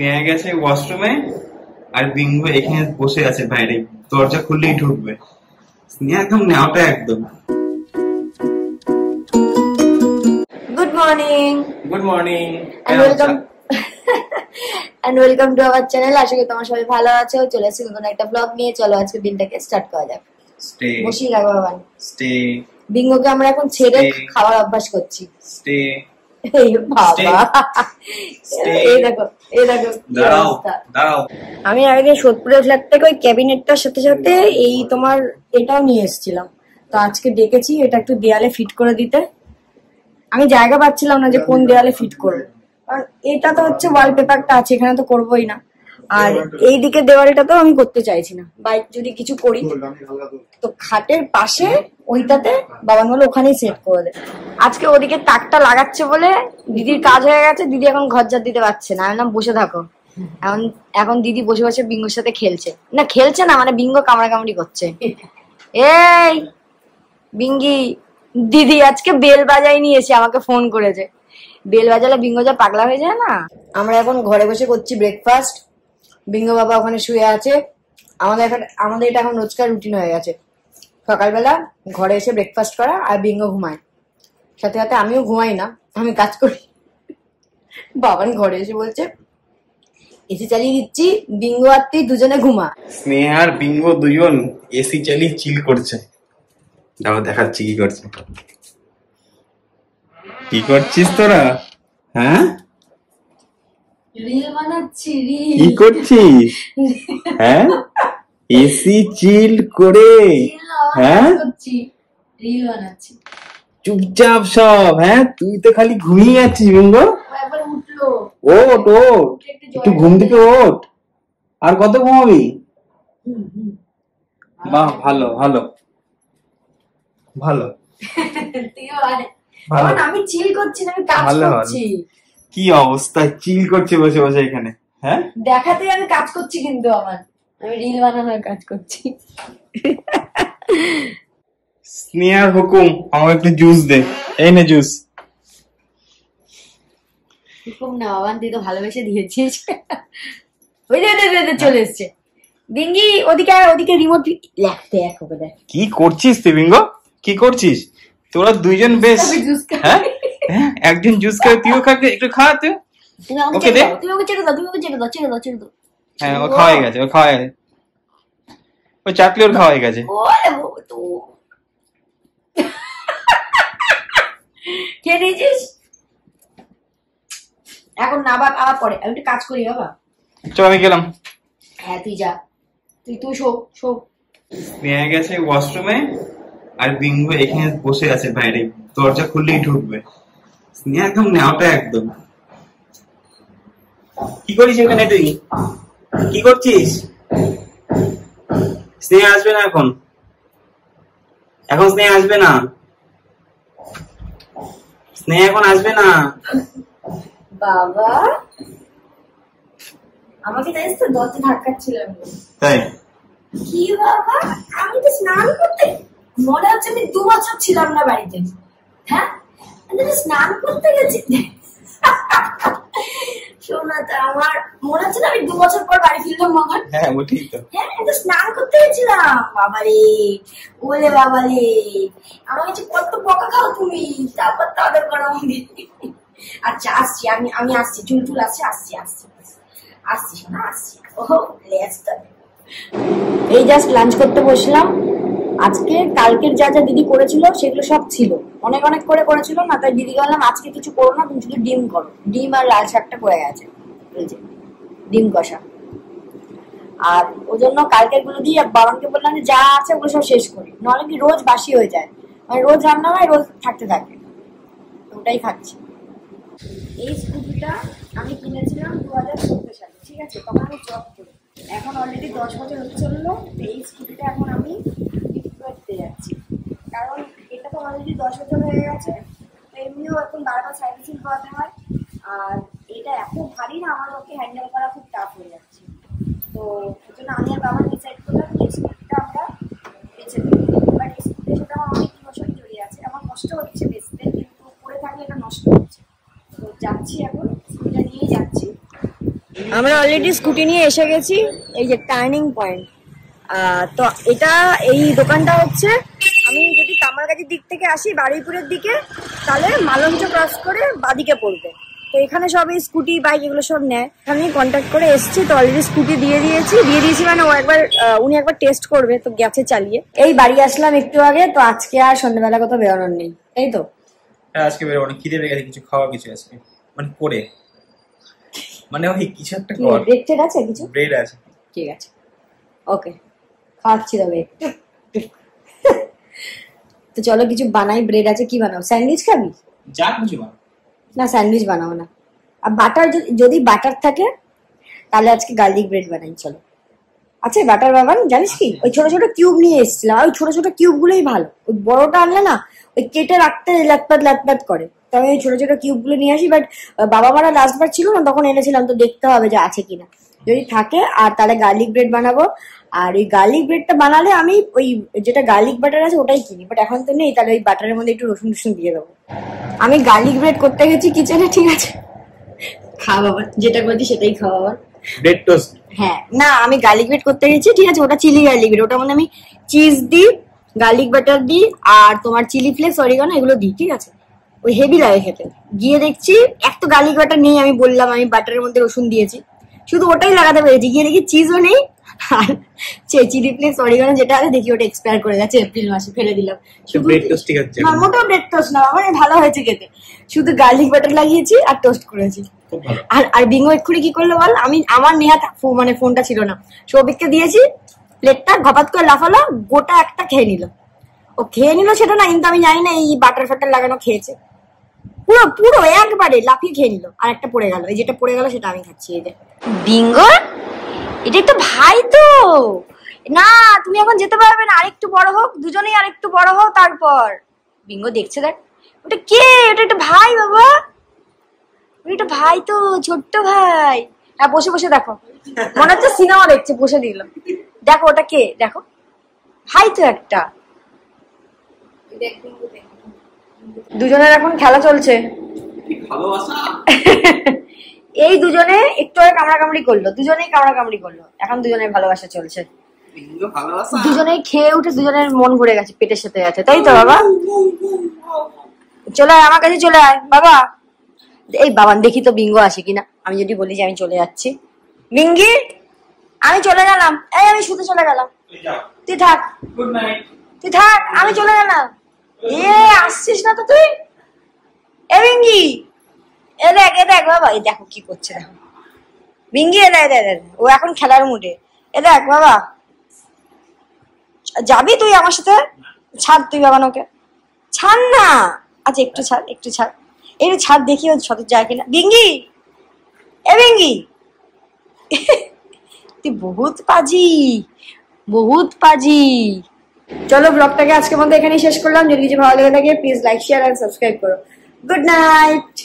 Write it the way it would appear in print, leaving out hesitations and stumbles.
স্নেহা গেছে ওয়াশরুমে আর বিঙ্গো এখানে বসে আছে বাইরে, দরজা খুললেই ঢুকবে। স্নেহা একদম নেওয়াটা একদম। Good morning. Good morning and welcome to our channel. আশা করি তোমরা সবাই ভালো আছো। চলে এসেছি নতুন একটা ব্লগ নিয়ে। চলো আজকে দিনটাকে স্টার্ট করা যাক। বসি লাগো বাবা। স্টে। বিঙ্গোকে আমরা এখন ছেড়ে খাওয়ার অভ্যাস করছি। স্টে। এই বাবা, এই দেখো দাঁড়াও। আমি আগে সোদপুরের ফ্ল্যাট থেকে ওই ক্যাবিনেটটার সাথে সাথে এই তোমার এটাও নিয়ে এসেছিলাম। তো আজকে ডেকেছি এটা একটু দেয়ালে ফিট করে দিতে। আমি জায়গা পাচ্ছিলাম না যে কোন দেয়ালে ফিট করবো, কারণ এটা তো হচ্ছে ওয়ালপেপারটা আছে, এখানে তো করবোই না। আর এইদিকে দেওয়ালটা তো আমি করতে চাইছি না, বাইক যদি কিছু করি তো খাটের পাশে ওইটাতে বাবা বলে ওখানেই সেট করে দে। আজকে ওদিকে তাকটা লাগাচ্ছে বলে দিদির কাজ হয়ে গেছে, দিদি এখন ঘর ঝাড় দিতে পারছে না। আমি বললাম বসে থাকো। এখন দিদি বসে বসে বিঙ্গোর সাথে খেলছে না মানে বিঙ্গো কামড়াকামড়ি করছে। এই বিঙ্গি, দিদি আজকে বেল বাজাই নিয়ে এসে আমাকে ফোন করেছে। বেল বাজালে বিঙ্গো যা পাগলা হয়ে যায় না। আমরা এখন ঘরে বসে করছি ব্রেকফাস্ট। বিঙ্গো বাবা ওখানে শুয়ে আছে। আমাদের এটা এখন রোজকার রুটিন হয়ে গেছে, সকালবেলা ঘরে এসে ব্রেকফাস্ট করা আর বিঙ্গো ঘুমায়। সাথে সাথে আমিও ঘুমাই না, আমি কাজ করি। বাবান ঘরে এসে বলছে এসি চালিয়ে দিচ্ছি, বিঙ্গো আর তুই দুজনে ঘুমা। স্নেহা আর বিঙ্গো দুজন এসি চালিয়ে চিল করছে। দাও দেখাচ্ছি কি করছে। কি করছিস তোরা? হ্যাঁ, রিল বানাচ্ছি। কি করছিস? হ্যাঁ, এসি চিল করে। হ্যাঁ, রিল বানাচ্ছি। চুপচাপ সব। হ্যাঁ, তুই তো খালি ঘুমিয়ে যাচ্ছিস বিঙ্গো। উঠলো। ওঠ একটু ঘুম থেকে ওঠ। আর কত ঘুমাবি? বাহ, ভালো ভালো ভালো। আমি চিল করছি না, আমি কাজ করছি। কি অবস্থা, চিল করছে বসে বসে এখানে। হ্যাঁ, দেখাতে আমি কাজ করছি, কিন্তু আমি রিল বানানোর কাজ করছি। স্নেহার হুকুম, আমাকে একটু জুস দে। এই নে জুস। হুকুম না বাবা, তুই তো ভালোবেসে দিয়েছিস। ওই দে চলে এসছে। বিঙ্গি ওদিকে রিমোট লাগতে ওকে দেখ। কি করছিস তুই বিঙ্গো? কি করছিস তোরা দুইজন? বেশ, হ্যাঁ, একজন জুস খাবে, তুইও খাবে, একটু খা তুই। ওকে দে, তুমি ওকে ছেড়ে দাও। হ্যাঁ, ও খাওয়া গেছে, ও চাকলি ওর খাওয়া গেছে। খেয়ে নিয়েছিস? এখন না বাবা, আবার পরে আমি একটু কাজ করি বাবা। চল আমি গেলাম। হ্যাঁ তুই যা, তুই শো। স্নেহা গেছে ওয়াশরুমে আর বিঙ্গো এখানে বসে আছে বাইরে, দরজা খুললেই ঢুকবে। স্নেহা একদম নেওয়াটা একদম। কি করিস এখানে তুই? কি করছিস? স্নেহা আসবে না এখন স্নেহা আসবে না। স্নেহা এখন আসবে না বাবা। আমাকে জানিস তো দরজা ধাক্কাচ্ছিলাম। তাই? কি বাবা, আমি তো স্নান করতে, মনে হচ্ছে আমি 2 বছর ছিলাম না বাড়িতে। হ্যাঁ, আমি স্নান করতে গেছি। শোনাটা আমার মনে হচ্ছে না আমি 2 বছর পর বাড়ি ফিরলাম বাবা। হ্যাঁ, ঠিক তো। হ্যাঁ, আমি স্নান করতে গেছিলাম। বাবারে, ওলে বাবারে, আমার কাছে কত বকা খাও তুমি, তারপর তাদের করো আমাকে। আচ্ছা আসছি, আমি আসছি, চুল আসছি শোনা, আসছি। ওহো লেস্টার। এই জাস্ট লাঞ্চ করতে বসলাম। আজকে কালকের যা দিদি করেছিল সেগুলো সব ছিল, অনেক করে করেছিল না, তাই দিদি বললাম আজকে কিছু করো না, তুমি শুধু ডিম করো। ডিম আর লাল শাকটা করে গেছে, ডিম কষা। আর ওই জন্য কালকের গুলো দিয়ে বাবাকে বললাম যে যা আছে ওগুলো সব শেষ করি, নাহলে কি রোজ বাসি হয়ে যায়, মানে রোজ রান্না হয়, রোজ থাকতে থাকে। ওটাই খাচ্ছি। এই স্কুটিটা আমি কিনেছিলাম 2014 সালে, ঠিক আছে? তখন আমি জব করি। এখন অলরেডি 10 বছর হচ্ছে চললো। এই স্কুটিটা এখন আমি বিক্রি করতে যাচ্ছি, কারণ এটা তো অলরেডি 10 বছর হয়ে গেছে। এমনিও এখন বারবার সার্ভিসিং করাতে হয়, আর এটা এত ভারী না, আমার পক্ষে হ্যান্ডেল করা খুব টাফ হয়ে যাচ্ছে। তো ওই জন্য আমি আর বাবা ডিসাইড করলাম যে স্কুটিটা আমরা বেঁচে দেবো। বাট এই স্কুটির সাথে আমার অনেক বছরই জড়িয়ে আছে, আমার কষ্ট হচ্ছে বেচতে, কিন্তু পরে থাকলে এটা নষ্ট হচ্ছে। তো যাচ্ছি এখন, স্কুটিটা নিয়েই যাচ্ছি। আমরা অলরেডি স্কুটি নিয়ে এসে গেছি এই যে টার্নিং পয়েন্ট। তো এটা এই দোকানটা হচ্ছে, আমি যদি কামারগাছির দিক থেকে আসি বারুইপুরের দিকে, তাহলে মালঞ্চ ক্রস করে বাদিকে পড়বে। তো এখানে সব এই স্কুটি বাইক এগুলো সব নেয়। এখানে কন্ট্যাক্ট করে এসছি, তো অলরেডি স্কুটি দিয়ে দিয়েছি মানে উনি একবার টেস্ট করবে, তো গেছে চালিয়ে। এই বাড়ি আসলাম একটু আগে, তো আজকে আর সন্ধ্যাবেলা কোথাও বেরোনোর নেই, তাই তো? আজকে বেরোবো না, খিদে পেয়ে গেছে, কিছু খাওয়া কিছু আছে মানে করে, মানে ওই কিছু একটা ব্রেড আছে, কিছু ব্রেড আছে, ঠিক আছে ওকে খাচ্ছি তবে একটু। তো চলো কিছু বানাই, ব্রেড আছে, কি বানাও? স্যান্ডউইচ খাবি? যা কিছু বানাও না, স্যান্ডউইচ বানাবো না। আর বাটার, যদি বাটার থাকে তাহলে আজকে গার্লিক ব্রেড বানাই। চলো। আচ্ছা বাটার বাবান জানিস কি, ওই ছোট ছোট কিউব নিয়ে এসেছিলাম, ওই ছোট ছোট কিউব গুলোই ভালো। ওই বড়টা আনলে না ওই কেটে রাখতে ল্যাটপ্যাট করে, তো আমি ওই ছোট ছোট কিউব গুলো নিয়ে আসি। বাট বাবা মারা লাস্টবার ছিল না, তখন এনেছিলাম, তো দেখতে হবে যে আছে কিনা, যদি থাকে। আর তাহলে গার্লিক ব্রেড বানাবো। আর ওই গার্লিক ব্রেডটা বানালে আমি ওই যেটা গার্লিক বাটার আছে ওটাই কিনি, বাট এখন তো নেই, তাহলে ওই বাটারের মধ্যে একটু রসুন টসুন দিয়ে দেবো। আমি গার্লিক ব্রেড করতে গেছি কিচেনে, ঠিক আছে? খাওয়া বাবা, যেটা করছি সেটাই খাওয়া বাবা। Bread toast? হ্যাঁ না, আমি গার্লিক ব্রেড করতে গেছি, ঠিক আছে? ওটা চিলি গার্লিক ব্রেড, ওটার মধ্যে আমি চিজ দিই, গার্লিক বাটার দিই, আর তোমার চিলি ফ্লেক্স, অরিগানো এগুলো দিই, ঠিক আছে? ওই হেভি লাগে খেতে। গিয়ে দেখছি এক তো গার্লিক বাটার নেই, আমি বললাম আমি বাটারের মধ্যে রসুন দিয়েছি, শুধু ওটাই লাগাতে পেরেছি। গিয়ে দেখি চিজও নেই, আর চিলি ফ্লেক্স অরিগানো যেটা আছে দেখি ওটা এক্সপায়ার করে গেছে এপ্রিল মাসে, ফেলে দিলাম। শুধু ব্রেড টোস্ট ঠিক আছে? না, মোটেও ব্রেড টোস্ট না, মানে ভালো হয়েছে খেতে, শুধু গার্লিক বাটার লাগিয়েছি আর টোস্ট করেছি। আর বিঙ্গো এক্ষুনি কি করলো বল, আমার নেহাত মানে ফোনটা ছিল না, সৌভিককে দিয়েছি প্লেটটা, ঘপাত করে লাফালো, গোটা একটা খেয়ে নিল। ও খেয়ে নিল সেটা না, কিন্তু আমি জানি না এই বাটার ফাটার লাগানো খেয়েছে, পুরো পুরো একবারে লাফিয়ে খেয়ে নিল। আর একটা পড়ে গেল, এই যেটা পড়ে গেল সেটা আমি খাচ্ছি। এই যে বিঙ্গো, এটা একটু ভাই তো না, তুমি এখন যেতে পারবে না, আরেকটু বড় হোক, দুজনেই আরেকটু বড় হোক তারপর। বিঙ্গো দেখছে, দেখ ওটা কে, ওটা একটা ভাই বাবা, ওটা ভাই তো, ছোট্ট ভাই। হ্যাঁ বসে বসে দেখো, মনে হচ্ছে সিনেমা দেখছে, বসে দিল। দেখো ওটা কে, দেখো ভাই তো একটা। দুজনের এখন খেলা চলছে, এই দুজনে একটু আগে কামড়াকামড়ি করলো, দুজনেই কামড়াকামড়ি করলো, এখন দুজনের ভালোবাসা চলছে। দুজনেই খেয়ে উঠে দুজনের মন ভরে গেছে, পেটের সাথে আছে, তাই তো বাবা? চলে আয় আমার কাছে, চলে আয় বাবা। এই বাবা দেখি তো বিঙ্গো আসে কিনা, আমি যদি বলি যে আমি চলে যাচ্ছি, বিঙ্গি আমি চলে গেলাম, এই আমি শুতে চলে গেলাম, তুই থাক, তুই থাক, আমি চলে গেলাম। এ আসছিস না তো তুই? এ বিঙ্গি, এ দেখ বাবা, এই দেখো কি করছে, দেখো বিঙ্গি, এ দেখ, ও এখন খেলার মুডে। এ দেখ বাবা, যাবি তুই আমার সাথে? ছাড় তুই বাবা, ওকে ছাড় না। আচ্ছা একটু ছাড়, একটু ছাড়, একটু ছাড়, দেখি ও সত যায় কিনা। বিঙ্গি, এ বিঙ্গি, তুই বহুত পাজি। চলো ব্লগটাকে আজকের মধ্যে এখানেই শেষ করলাম। যদি কিছু ভালো লেগে থাকে প্লিজ লাইক, শেয়ার আর সাবস্ক্রাইব করো। Good night.